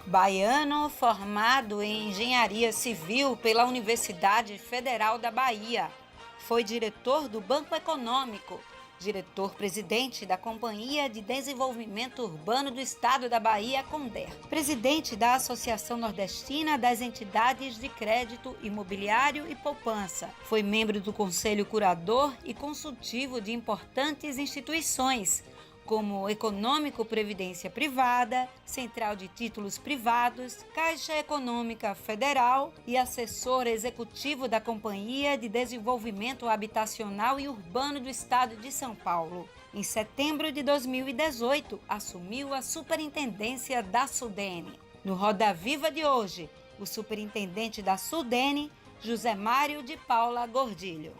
Baiano formado em Engenharia Civil pela Universidade Federal da Bahia. Foi diretor do Banco Econômico, diretor-presidente da Companhia de Desenvolvimento Urbano do Estado da Bahia, Conder, presidente da Associação Nordestina das Entidades de Crédito Imobiliário e Poupança. Foi membro do Conselho Curador e Consultivo de importantes instituições, como Econômico Previdência Privada, Central de Títulos Privados, Caixa Econômica Federal e assessor executivo da Companhia de Desenvolvimento Habitacional e Urbano do Estado de São Paulo. Em setembro de 2018, assumiu a superintendência da Sudene. No Roda Viva de hoje, o superintendente da Sudene, José Mário de Paula Gordilho.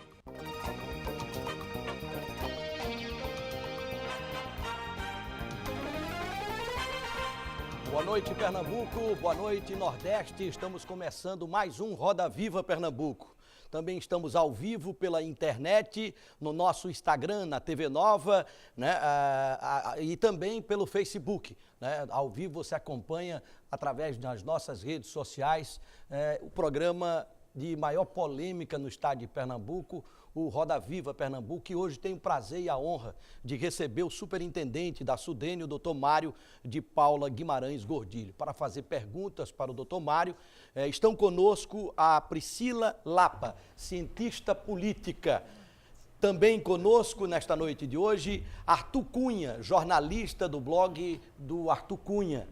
Boa noite, Pernambuco. Boa noite, Nordeste. Estamos começando mais um Roda Viva Pernambuco. Também estamos ao vivo pela internet, no nosso Instagram, na TV Nova, né? E também pelo Facebook, né? Ao vivo você acompanha através das nossas redes sociais o programa de maior polêmica no estado de Pernambuco, o Roda Viva Pernambuco, e hoje tenho o prazer e a honra de receber o superintendente da Sudene, o doutor Mário de Paula Guimarães Gordilho, para fazer perguntas para o doutor Mário. Estão conosco a Priscila Lapa, cientista política. Também conosco nesta noite de hoje, Arthur Cunha, jornalista do blog do Arthur Cunha.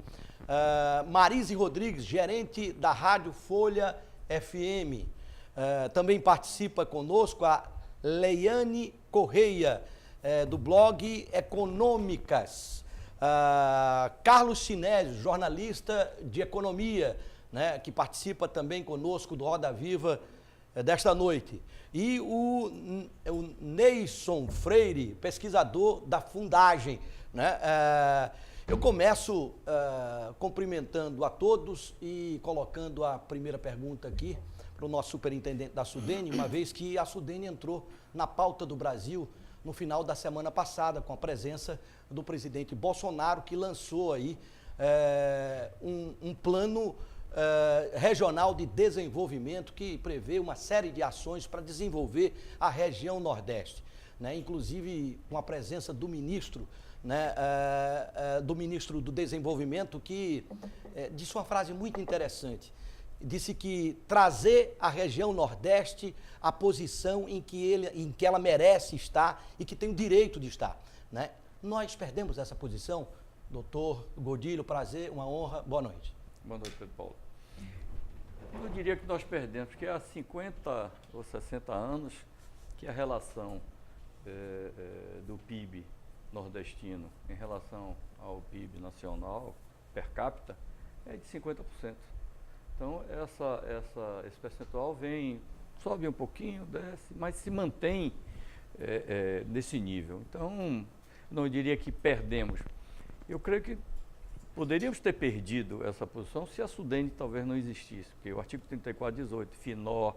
Marise Rodrigues, gerente da Rádio Folha FM. Também participa conosco a Leiane Correia, do blog Econômicas. Carlos Sinésio, jornalista de economia, né, que participa também conosco do Roda Viva desta noite. E o Neison Freire, pesquisador da Fundagem, né? Eu começo cumprimentando a todos e colocando a primeira pergunta aqui para o nosso superintendente da Sudene, uma vez que a Sudene entrou na pauta do Brasil no final da semana passada, com a presença do presidente Bolsonaro, que lançou aí um plano regional de desenvolvimento que prevê uma série de ações para desenvolver a região Nordeste, né? Inclusive com a presença do ministro, né, do ministro do Desenvolvimento, que disse uma frase muito interessante. Disse que trazer a região Nordeste à posição em que ela merece estar e que tem o direito de estar, né? Nós perdemos essa posição, doutor Gordilho, prazer, uma honra, boa noite. Boa noite, Pedro Paulo. Eu diria que nós perdemos, porque há 50 ou 60 anos que a relação do PIB nordestino em relação ao PIB nacional per capita é de 50%. Então, esse percentual sobe um pouquinho, desce, mas se mantém nesse nível. Então, não diria que perdemos. Eu creio que poderíamos ter perdido essa posição se a Sudene talvez não existisse, porque o artigo 34(18), FINOR,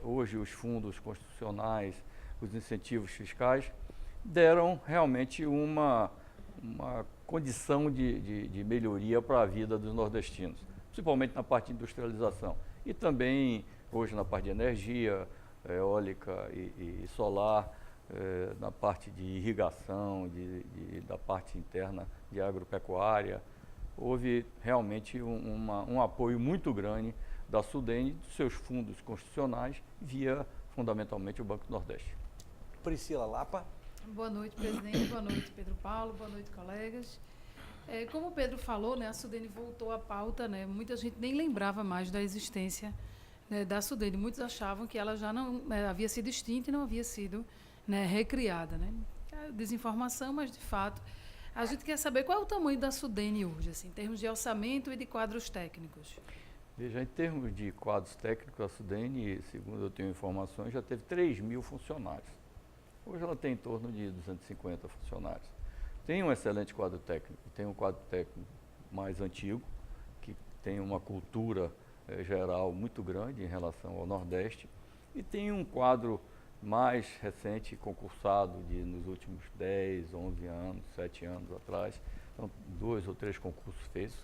hoje os fundos constitucionais, os incentivos fiscais, deram realmente uma condição de melhoria para a vida dos nordestinos, principalmente na parte de industrialização e também hoje na parte de energia eólica e solar, na parte de irrigação, da parte interna de agropecuária. Houve realmente um apoio muito grande da Sudene, dos seus fundos constitucionais, via fundamentalmente o Banco do Nordeste. Priscila Lapa. Boa noite, presidente. Boa noite, Pedro Paulo. Boa noite, colegas. Como o Pedro falou, né, a Sudene voltou à pauta, né, muita gente nem lembrava mais da existência, né, da Sudene. Muitos achavam que ela já não havia sido extinta e não havia sido, né, recriada. Né? Desinformação, mas, de fato, a gente quer saber qual é o tamanho da Sudene hoje, assim, em termos de orçamento e de quadros técnicos. Veja, em termos de quadros técnicos, a Sudene, segundo eu tenho informações, já teve 3.000 funcionários. Hoje ela tem em torno de 250 funcionários. Tem um excelente quadro técnico, tem um quadro técnico mais antigo, que tem uma cultura geral muito grande em relação ao Nordeste, e tem um quadro mais recente, concursado nos últimos 10, 11 anos, 7 anos atrás, então 2 ou 3 concursos feitos,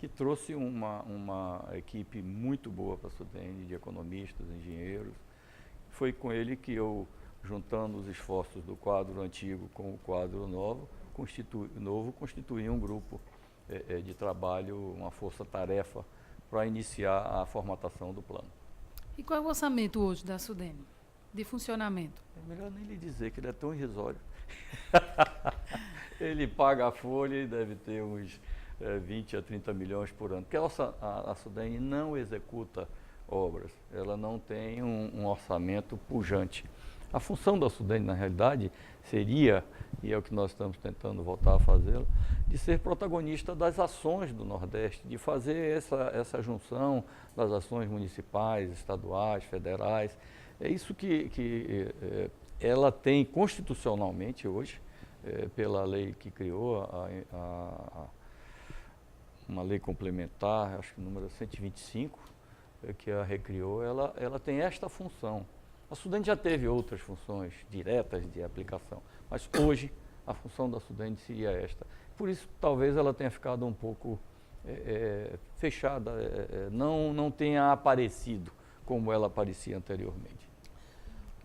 que trouxe uma equipe muito boa para a Sudene, de economistas, engenheiros. Foi com ele que eu, juntando os esforços do quadro antigo com o quadro novo, constituí um grupo de trabalho, uma força-tarefa para iniciar a formatação do plano. E qual é o orçamento hoje da Sudene, de funcionamento? É melhor nem lhe dizer que ele é tão irrisório. Ele paga a folha e deve ter uns 20 a 30 milhões por ano. Porque a Sudene não executa obras, ela não tem um orçamento pujante. A função da Sudene, na realidade, seria, e é o que nós estamos tentando voltar a fazer, de ser protagonista das ações do Nordeste, de fazer essa junção das ações municipais, estaduais, federais. É isso que ela tem constitucionalmente hoje, pela lei que criou, uma lei complementar, acho que o número 125, que a recriou, ela tem esta função. A Sudene já teve outras funções diretas de aplicação, mas hoje a função da Sudene seria esta. Por isso, talvez ela tenha ficado um pouco fechada, não tenha aparecido como ela aparecia anteriormente.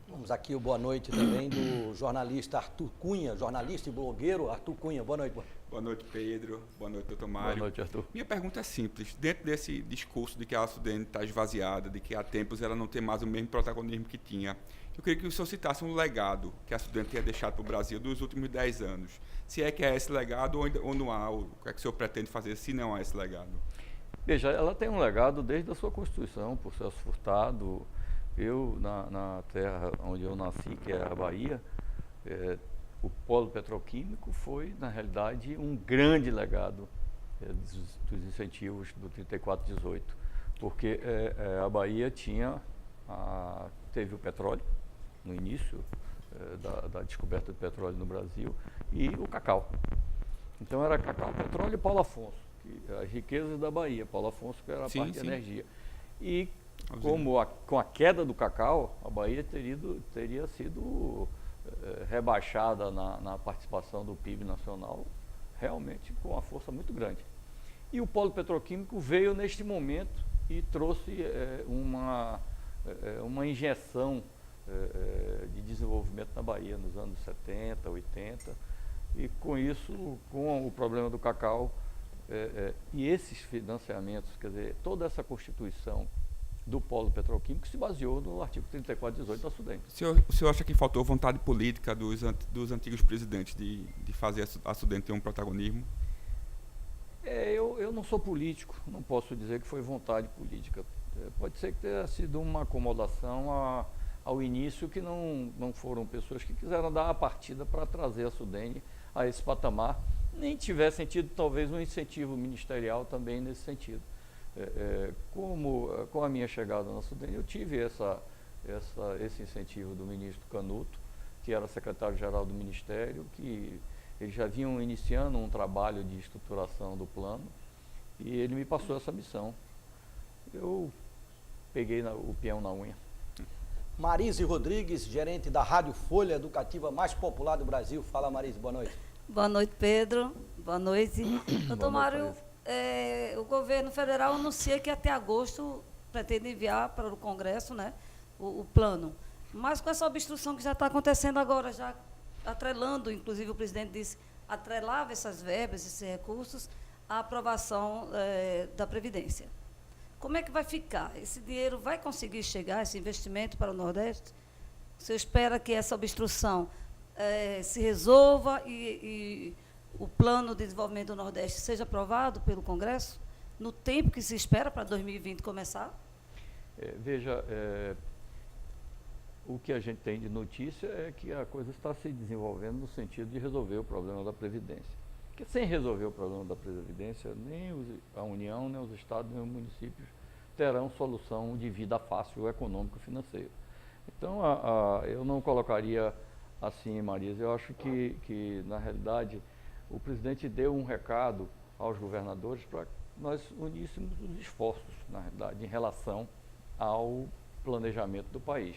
Vamos aqui o boa noite também do jornalista Arthur Cunha, jornalista e blogueiro Arthur Cunha. Boa noite. Boa noite, Pedro. Boa noite, doutor Mário. Boa noite, Arthur. Minha pergunta é simples. Dentro desse discurso de que a Sudene está esvaziada, de que há tempos ela não tem mais o mesmo protagonismo que tinha, eu queria que o senhor citasse um legado que a Sudene tenha deixado para o Brasil dos últimos 10 anos. Se é que é esse legado ou não há, o que é que o senhor pretende fazer se não há esse legado? Veja, ela tem um legado desde a sua Constituição, por Celso Furtado. Eu, na terra onde eu nasci, que é a Bahia, o polo petroquímico foi, na realidade, um grande legado dos incentivos do 34-18, porque a Bahia teve o petróleo no início da descoberta do petróleo no Brasil e o cacau. Então era cacau, petróleo e Paulo Afonso, as riquezas da Bahia. Paulo Afonso que era a parte de energia. E com a queda do cacau, a Bahia teria sido rebaixada na participação do PIB nacional, realmente com uma força muito grande. E o polo petroquímico veio neste momento e trouxe uma injeção de desenvolvimento na Bahia nos anos 70, 80, e com isso, com o problema do cacau e esses financiamentos, quer dizer, toda essa constituição do polo petroquímico se baseou no artigo 34-18 da Sudene. O senhor acha que faltou vontade política dos antigos presidentes de fazer a Sudene ter um protagonismo? Eu não sou político, não posso dizer que foi vontade política. Pode ser que tenha sido uma acomodação ao início, que não foram pessoas que quiseram dar a partida para trazer a Sudene a esse patamar, nem tivessem tido talvez um incentivo ministerial também nesse sentido. Com a minha chegada na Sudene, eu tive esse incentivo do ministro Canuto, que era secretário-geral do Ministério, que eles já vinham iniciando um trabalho de estruturação do plano, e ele me passou essa missão. Eu peguei o peão na unha. Marise Rodrigues, gerente da Rádio Folha Educativa mais popular do Brasil. Fala, Marise, boa noite. Boa noite, Pedro. Boa noite. Doutor Mário, o governo federal anuncia que até agosto pretende enviar para o Congresso, né, o plano. Mas com essa obstrução que já está acontecendo agora, já atrelando, inclusive o presidente disse, atrelava essas verbas, esses recursos, à aprovação da Previdência. Como é que vai ficar? Esse dinheiro vai conseguir chegar, esse investimento para o Nordeste? Você espera que essa obstrução se resolva e o plano de desenvolvimento do Nordeste seja aprovado pelo Congresso no tempo que se espera para 2020 começar? Veja, o que a gente tem de notícia é que a coisa está se desenvolvendo no sentido de resolver o problema da Previdência. Porque sem resolver o problema da Previdência, nem a União, nem os estados, nem os municípios terão solução de vida fácil econômico-financeira. Então, eu não colocaria assim, Marisa. Eu acho que, na realidade, o presidente deu um recado aos governadores para que nós uníssemos os esforços, na realidade, em relação ao planejamento do país.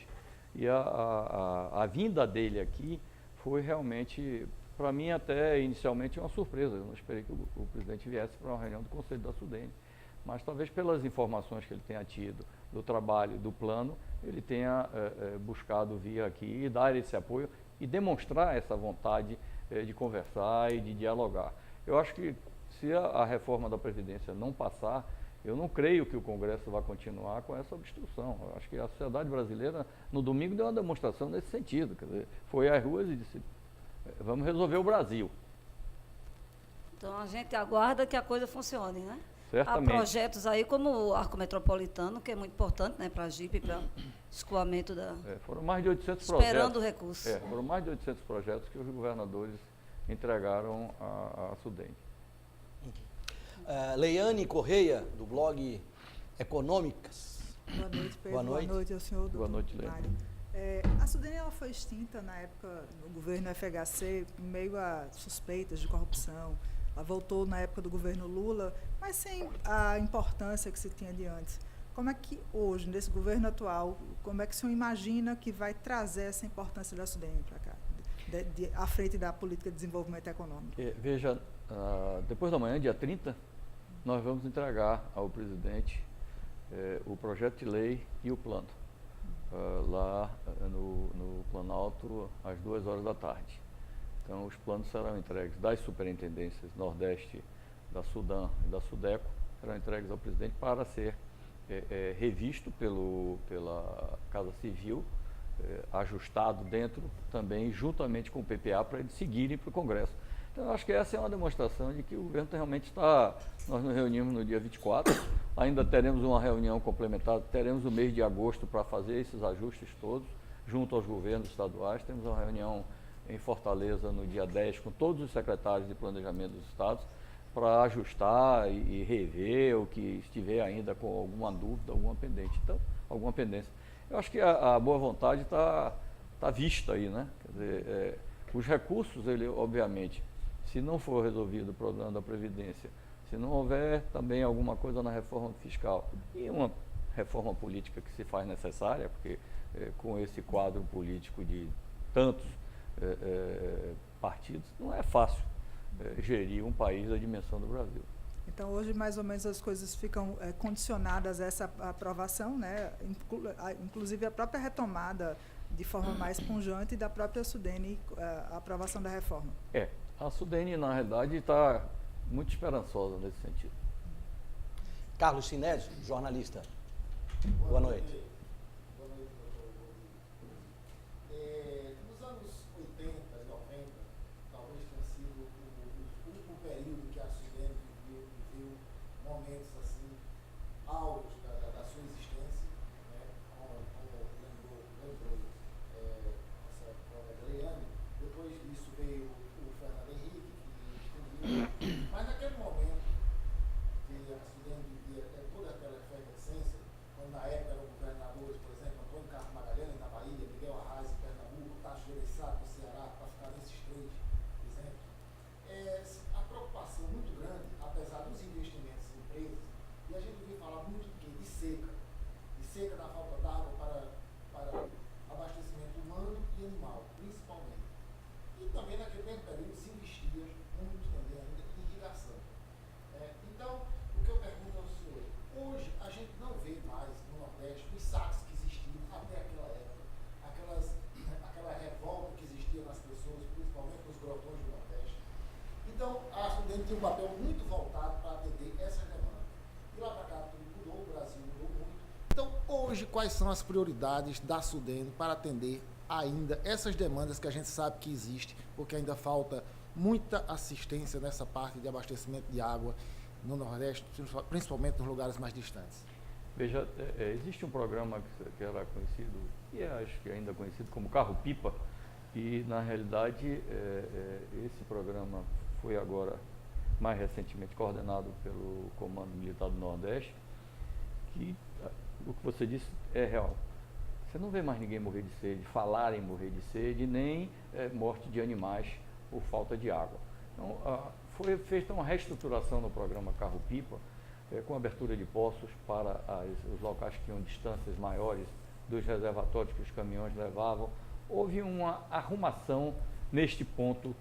E a vinda dele aqui foi realmente para mim até inicialmente é uma surpresa. Eu não esperei que o presidente viesse para uma reunião do Conselho da Sudene. Mas talvez pelas informações que ele tenha tido do trabalho, do plano, ele tenha buscado vir aqui e dar esse apoio e demonstrar essa vontade de conversar e de dialogar. Eu acho que se a reforma da Previdência não passar, eu não creio que o Congresso vai continuar com essa obstrução. Eu acho que a sociedade brasileira, no domingo, deu uma demonstração nesse sentido. Quer dizer, foi às ruas e disse, vamos resolver o Brasil. Então, a gente aguarda que a coisa funcione, né? Certamente. Há projetos aí como o Arco Metropolitano, que é muito importante, né, para a JIP, para escoamento da... Foram mais de 800 Esperando projetos. recursos. Foram mais de 800 projetos que os governadores entregaram à Sudene. Leiane Correia, do blog Econômicas. Boa noite, Pedro. Boa noite. Boa noite ao senhor. Boa noite, Leiane. Mário. A Sudene ela foi extinta na época do governo FHC, em meio a suspeitas de corrupção. Ela voltou na época do governo Lula, mas sem a importância que se tinha de antes. Como é que hoje, nesse governo atual, como é que o senhor imagina que vai trazer essa importância da Sudene para cá, à frente da política de desenvolvimento econômico? Veja, depois da manhã, dia 30, nós vamos entregar ao presidente o projeto de lei e o plano, lá no Planalto, às 2 horas da tarde. Então, os planos serão entregues das superintendências Nordeste, da Sudam e da Sudeco, serão entregues ao presidente para ser revisto pela Casa Civil, ajustado dentro também, juntamente com o PPA, para eles seguirem para o Congresso. Então, eu acho que essa é uma demonstração de que o governo realmente está... Nós nos reunimos no dia 24, ainda teremos uma reunião complementar, teremos o mês de agosto para fazer esses ajustes todos, junto aos governos estaduais, temos uma reunião em Fortaleza no dia 10 com todos os secretários de planejamento dos estados para ajustar e rever o que estiver ainda com alguma dúvida, alguma pendência. Eu acho que a boa vontade está vista aí, né? Quer dizer, os recursos, ele, obviamente, se não for resolvido o problema da Previdência, se não houver também alguma coisa na reforma fiscal e uma reforma política que se faz necessária, porque com esse quadro político de tantos partidos, não é fácil gerir um país da dimensão do Brasil. Então, hoje, mais ou menos, as coisas ficam condicionadas a essa aprovação, né? Inclusive a própria retomada de forma mais pungente da própria Sudene, a aprovação da reforma. A Sudene, na realidade, está muito esperançosa nesse sentido. Carlos Sinésio, jornalista. Boa noite. Boa noite, doutor. Nos anos 80 e 90, talvez tenha sido o único período que a Sudene viveu momentos assim, áureos da sua existência, né? Como lembrou essa colega Leiane. Depois disso veio o Fernando Henrique, que extinguiu. Mas naquele momento que a Sudene vivia toda aquela efervescência, quando na época eram governadores, por exemplo, Antônio Carlos Magalhães na Bahia, Miguel Arraes em Pernambuco, Tasso Gereissati no Ceará, para ficar nesses 3 exemplos, a preocupação muito grande, apesar dos investimentos em empresas, e a gente ouviu falar muito de seca da falta d'água para abastecimento humano e animal, principalmente. E também naquele mesmo período se investia muito também ainda em irrigação. Então, o que eu pergunto ao senhor, hoje a gente não vê mais no Nordeste os saques que existiam até aquela época, aquela revolta que existia nas pessoas, principalmente nos grotões do Nordeste. Então, a Sudene tem um papel muito voltado para atender essas demandas. E lá para cá tudo mudou, o Brasil mudou muito. Então, hoje, quais são as prioridades da Sudene para atender ainda essas demandas que a gente sabe que existe, porque ainda falta muita assistência nessa parte de abastecimento de água no Nordeste, principalmente nos lugares mais distantes? Veja, existe um programa que era conhecido, e acho que ainda conhecido como Carro-Pipa, e na realidade esse programa foi agora, mais recentemente, coordenado pelo Comando Militar do Nordeste, que o que você disse é real. Você não vê mais ninguém morrer de sede, falar em morrer de sede, nem morte de animais por falta de água. Então, foi feita uma reestruturação no programa Carro-Pipa, com abertura de poços para os locais que tinham distâncias maiores dos reservatórios que os caminhões levavam. Houve uma arrumação neste ponto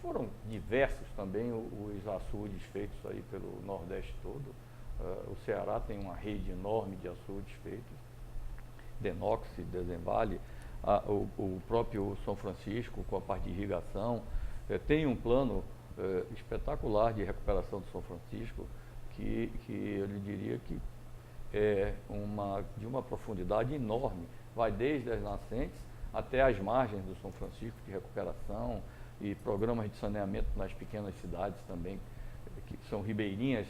Foram diversos também os açudes feitos aí pelo Nordeste todo. O Ceará tem uma rede enorme de açudes feitos, Denox, Desenvale, o próprio São Francisco com a parte de irrigação, tem um plano espetacular de recuperação do São Francisco, que eu lhe diria que é de uma profundidade enorme, vai desde as nascentes até as margens do São Francisco de recuperação e programas de saneamento nas pequenas cidades também, que são ribeirinhas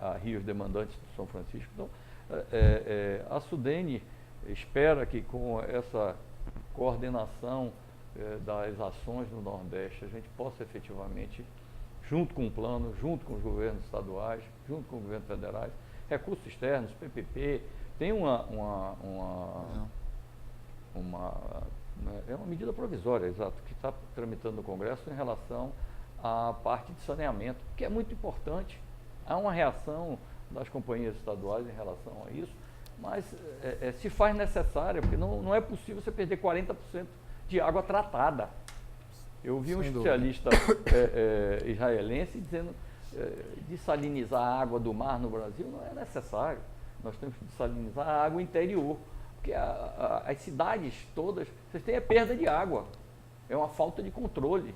a rios demandantes do São Francisco. Então, a Sudene espera que com essa coordenação das ações no Nordeste, a gente possa efetivamente, junto com o plano, junto com os governos estaduais, junto com os governos federais, recursos externos, PPP, tem é uma medida provisória, exato, que está tramitando no Congresso em relação à parte de saneamento, que é muito importante. Há uma reação das companhias estaduais em relação a isso, mas se faz necessária, porque não é possível você perder 40% de água tratada. Eu vi um especialista israelense dizendo dessalinizar a água do mar no Brasil não é necessário. Nós temos que dessalinizar a água interior, porque as cidades todas, vocês têm a perda de água, é uma falta de controle.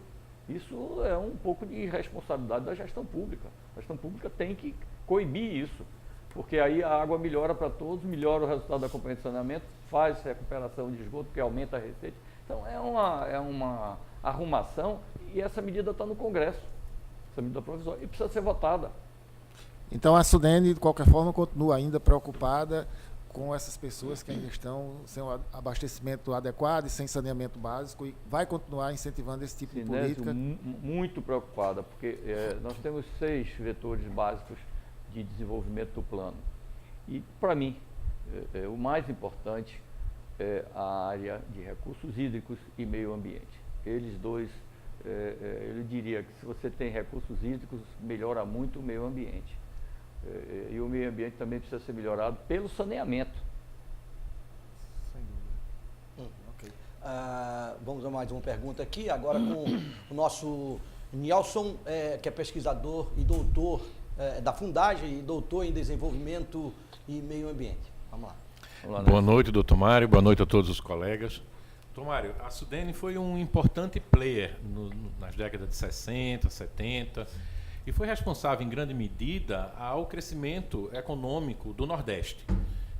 Isso é um pouco de irresponsabilidade da gestão pública. A gestão pública tem que coibir isso, porque aí a água melhora para todos, melhora o resultado da companhia de saneamento, faz recuperação de esgoto, porque aumenta a receita. Então é uma arrumação e essa medida está no Congresso, essa medida provisória, e precisa ser votada. Então a Sudene, de qualquer forma, continua ainda preocupada com essas pessoas que ainda estão sem um abastecimento adequado e sem saneamento básico, e vai continuar incentivando esse tipo de política? Muito preocupada, porque nós temos 6 vetores básicos de desenvolvimento do plano. E, para mim, o mais importante é a área de recursos hídricos e meio ambiente. Eles dois, eu diria que se você tem recursos hídricos, melhora muito o meio ambiente. E o meio ambiente também precisa ser melhorado pelo saneamento. Sem dúvida. Okay. Vamos a mais uma pergunta aqui, agora com o nosso Nelson, que é pesquisador e doutor da Fundagem e doutor em desenvolvimento e meio ambiente. Vamos lá. Boa noite, doutor Mário, boa noite a todos os colegas. Doutor Mário, a Sudene foi um importante player nas décadas de 60, 70, e foi responsável em grande medida ao crescimento econômico do Nordeste.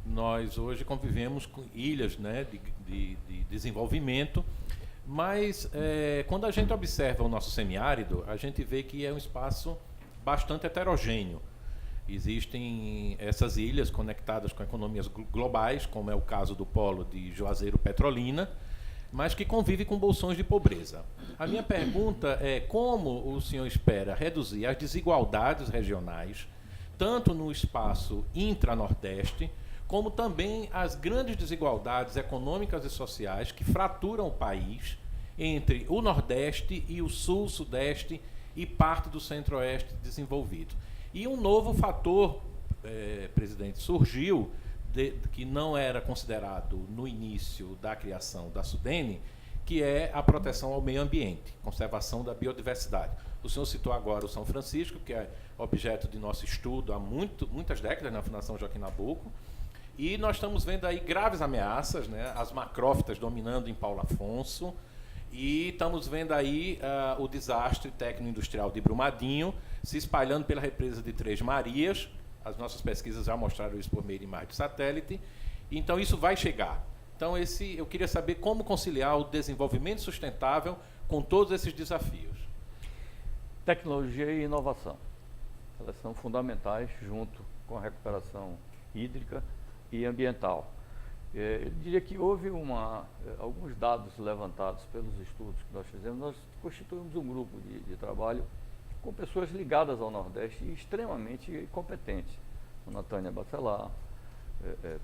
Nós hoje convivemos com ilhas, né, de desenvolvimento, mas quando a gente observa o nosso semiárido, a gente vê que é um espaço bastante heterogêneo. Existem essas ilhas conectadas com economias globais, como é o caso do polo de Juazeiro Petrolina, mas que convive com bolsões de pobreza. A minha pergunta é como o senhor espera reduzir as desigualdades regionais, tanto no espaço intra-nordeste, como também as grandes desigualdades econômicas e sociais que fraturam o país entre o Nordeste e o Sul, Sudeste e parte do Centro-Oeste desenvolvido. E um novo fator, presidente, surgiu, que não era considerado no início da criação da Sudene, que é a proteção ao meio ambiente, conservação da biodiversidade. O senhor citou agora o São Francisco, que é objeto de nosso estudo há muitas décadas na Fundação Joaquim Nabuco, e nós estamos vendo aí graves ameaças, né, as macrófitas dominando em Paulo Afonso, e estamos vendo aí o desastre técnico-industrial de Brumadinho se espalhando pela represa de Três Marias. As nossas pesquisas já mostraram isso por meio de imagem de satélite. Então, isso vai chegar. Então, eu queria saber como conciliar o desenvolvimento sustentável com todos esses desafios. Tecnologia e inovação. Elas são fundamentais junto com a recuperação hídrica e ambiental. Eu diria que houve alguns dados levantados pelos estudos que nós fizemos. Nós constituímos um grupo de trabalho com pessoas ligadas ao Nordeste e extremamente competentes. A Natânia Bacelar,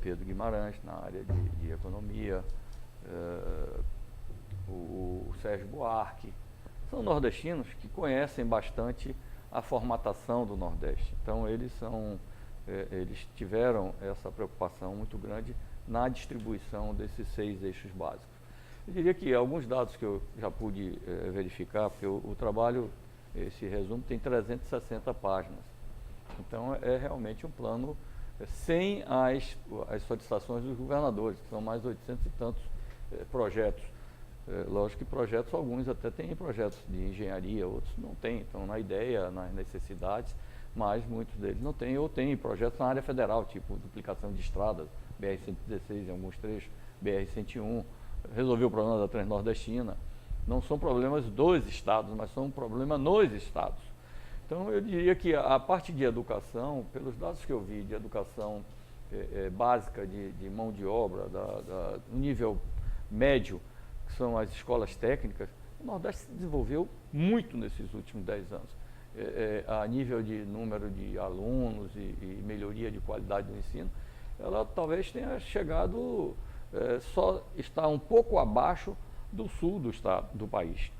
Pedro Guimarães, na área de economia, o Sérgio Buarque. São nordestinos que conhecem bastante a formatação do Nordeste. Então, eles tiveram essa preocupação muito grande na distribuição desses 6 eixos básicos. Eu diria que alguns dados que eu já pude verificar, porque o trabalho, esse resumo, tem 360 páginas. Então, é realmente um plano sem as solicitações dos governadores, que são mais 800 e tantos projetos. Lógico que projetos, alguns até têm projetos de engenharia, outros não têm, estão na ideia, nas necessidades, mas muitos deles não têm, ou têm projetos na área federal, tipo duplicação de estradas, BR-116 em alguns trechos, BR-101, resolver o problema da Transnordestina. Não são problemas dos estados, mas são um problema nos estados. Então, eu diria que a parte de educação, pelos dados que eu vi de educação básica de mão de obra, do nível médio, que são as escolas técnicas, o Nordeste se desenvolveu muito nesses últimos 10 anos. A nível de número de alunos e melhoria de qualidade do ensino, ela talvez tenha chegado, só está um pouco abaixo do sul do estado, do país.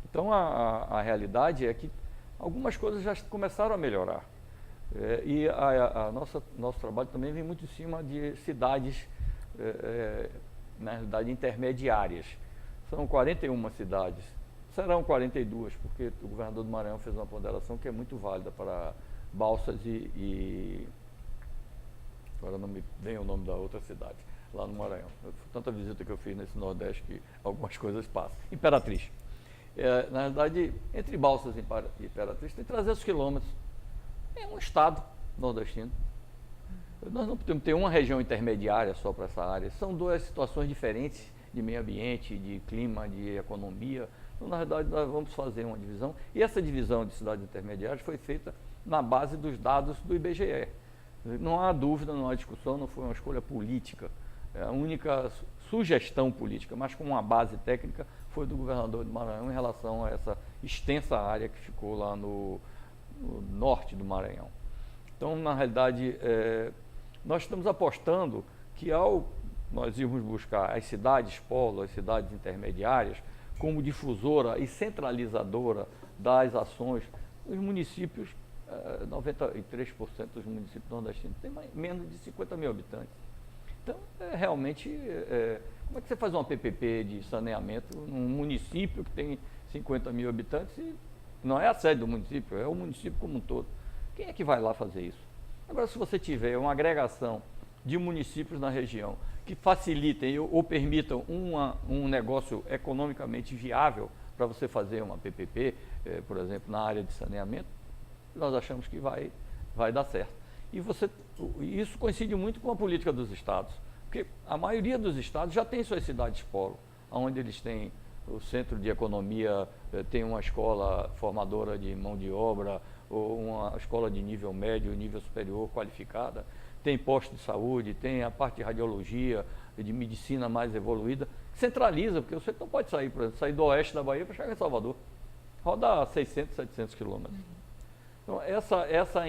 Então, a realidade é que algumas coisas já começaram a melhorar. E nosso trabalho também vem muito em cima de cidades, na realidade, intermediárias. São 41 cidades. Serão 42, porque o governador do Maranhão fez uma ponderação que é muito válida para Balsas agora não me vem o nome da outra cidade, lá no Maranhão. Tanta visita que eu fiz nesse Nordeste que algumas coisas passam. Imperatriz. Na verdade, entre Balsas e Imperatriz tem 300 quilômetros. É um estado nordestino. Nós não podemos ter uma região intermediária só para essa área. São duas situações diferentes de meio ambiente, de clima, de economia. Então, na verdade, nós vamos fazer uma divisão. E essa divisão de cidades intermediárias foi feita na base dos dados do IBGE. Não há dúvida, não há discussão, não foi uma escolha política. A única sugestão política, mas com uma base técnica, foi do governador do Maranhão em relação a essa extensa área que ficou lá no norte do Maranhão. Então, na realidade, nós estamos apostando que ao nós irmos buscar as cidades polo, as cidades intermediárias, como difusora e centralizadora das ações, os municípios, 93% dos municípios nordestinos têm menos de 50 mil habitantes. Então, realmente, como é que você faz uma PPP de saneamento num município que tem 50 mil habitantes e não é a sede do município, é o município como um todo? Quem é que vai lá fazer isso? Agora, se você tiver uma agregação de municípios na região que facilitem ou permitam um negócio economicamente viável para você fazer uma PPP, por exemplo, na área de saneamento, nós achamos que vai dar certo. E isso coincide muito com a política dos estados, porque a maioria dos estados já tem suas cidades polo, onde eles têm o centro de economia, tem uma escola formadora de mão de obra, ou uma escola de nível médio, nível superior qualificada, tem posto de saúde, tem a parte de radiologia, de medicina mais evoluída, centraliza, porque você não pode sair, por exemplo, sair do oeste da Bahia para chegar em Salvador. Roda 600, 700 quilômetros. Então, essa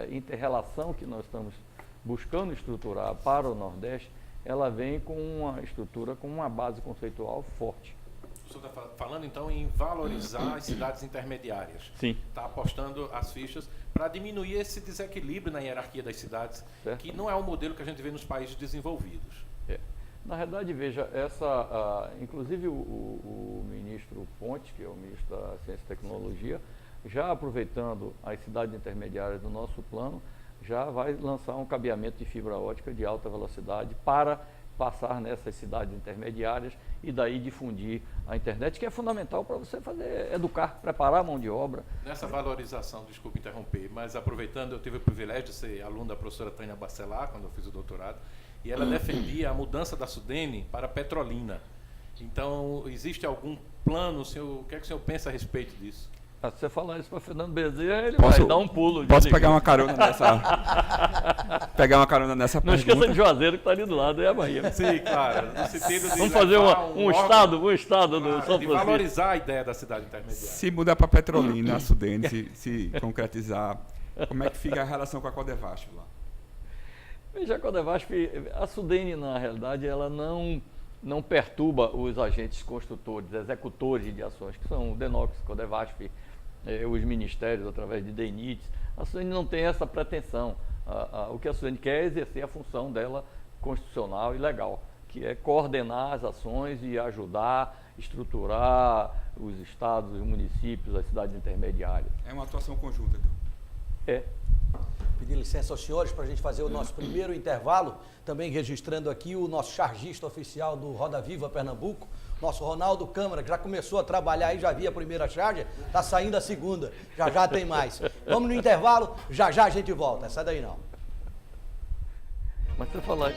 inter-relação que nós estamos buscando estruturar para o Nordeste, ela vem com uma estrutura, com uma base conceitual forte. O senhor está falando, então, em valorizar as cidades intermediárias. Sim. Está apostando as fichas para diminuir esse desequilíbrio na hierarquia das cidades, certo, que não é o modelo que a gente vê nos países desenvolvidos. Na realidade, veja, inclusive o ministro Ponte, que é o ministro da Ciência e Tecnologia, já aproveitando as cidades intermediárias do nosso plano, já vai lançar um cabeamento de fibra ótica de alta velocidade para passar nessas cidades intermediárias e daí difundir a internet, que é fundamental para você educar, preparar a mão de obra. Nessa valorização, desculpe interromper, mas aproveitando, eu tive o privilégio de ser aluno da professora Tânia Bacelar, quando eu fiz o doutorado, e ela defendia a mudança da Sudene para Petrolina. Então, existe algum plano, o que é que o senhor pensa a respeito disso? Se você falar isso para Fernando Bezerra, ele vai dar um pulo. Posso pegar uma carona nessa? Não pergunta. Esqueça de Juazeiro, que está ali do lado, é a Bahia. Sim, claro. No sentido de vamos fazer um estado do São Francisco. De valorizar a ideia da cidade intermediária. Se mudar para Petrolina, a Sudene, se concretizar, como é que fica a relação com a Codevasf lá? Veja, a Codevasf, a Sudene, na realidade, ela não perturba os agentes construtores, executores de ações, que são o DENOX, Codevasf, os ministérios, através de DENITS. A Sudene não tem essa pretensão. O que a Sudene quer é exercer a função dela constitucional e legal, que é coordenar as ações e ajudar, estruturar os estados, os municípios, as cidades intermediárias. É uma atuação conjunta, então. É. Pedir licença aos senhores para a gente fazer o nosso primeiro intervalo, também registrando aqui o nosso chargista oficial do Roda Viva Pernambuco, nosso Ronaldo Câmara, que já começou a trabalhar aí, já vi a primeira charge, está saindo a segunda, já tem mais. Vamos no intervalo, já a gente volta, sai daí não. Mas você falar